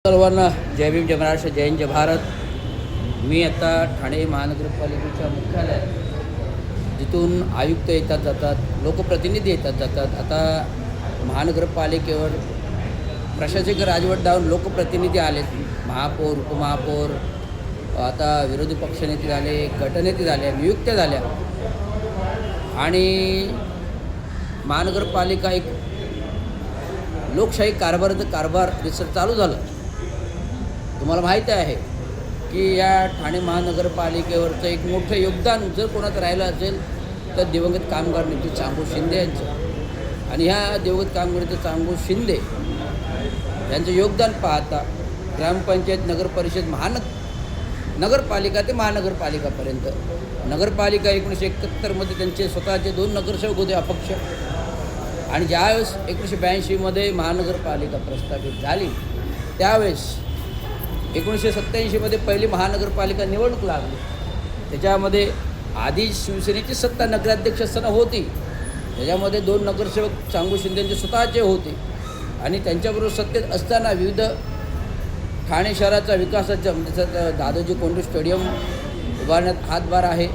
सर्वांना जय भीम, जय महाराष्ट्र, जय हिंद, जय भारत. मी आता ठाणे महानगरपालिकेच्या मुख्यालयात, जिथून आयुक्त येतात जातात, लोकप्रतिनिधी येतात जातात. आता महानगरपालिकेवर प्रशासकीय राजवट डावून लोकप्रतिनिधी आलेत. महापौर, उपमहापौर, आता विरोधी पक्षनेते झाले, गटनेते झाले, नियुक्त्या झाल्या आणि महानगरपालिका एक लोकशाही कारभार रिसर्च चालू झालं. तुम्हाला माहीत आहे की या ठाणे महानगरपालिकेवरचं एक मोठं योगदान जर कोणाचं राहिलं असेल तर दिवंगत कामगार नेते चांगू शिंदे यांचं. आणि ह्या दिवंगत कामगार नेते चांगू शिंदे यांचं योगदान पाहता ग्रामपंचायत, नगरपरिषद, नगरपालिका ते महानगरपालिकापर्यंत, नगरपालिका 1971मध्ये त्यांचे स्वतःचे 2 नगरसेवक होते अपक्ष. आणि ज्यावेळेस 1982मध्ये महानगरपालिका प्रस्थापित झाली त्यावेळेस 1987मध्ये पहिली महानगरपालिका निवडणूक लागली. त्याच्यामध्ये आधी शिवसेनेची सत्ता नगराध्यक्ष असताना होती. त्याच्यामध्ये 2 नगरसेवक चांगू शिंदेचे स्वतःचे होते आणि त्यांच्याबरोबर सत्तेत असताना विविध ठाणे शहराचा विकासाच्या म्हणजे दादोजी कोंडू स्टेडियम उभारण्यात हातभार आहे.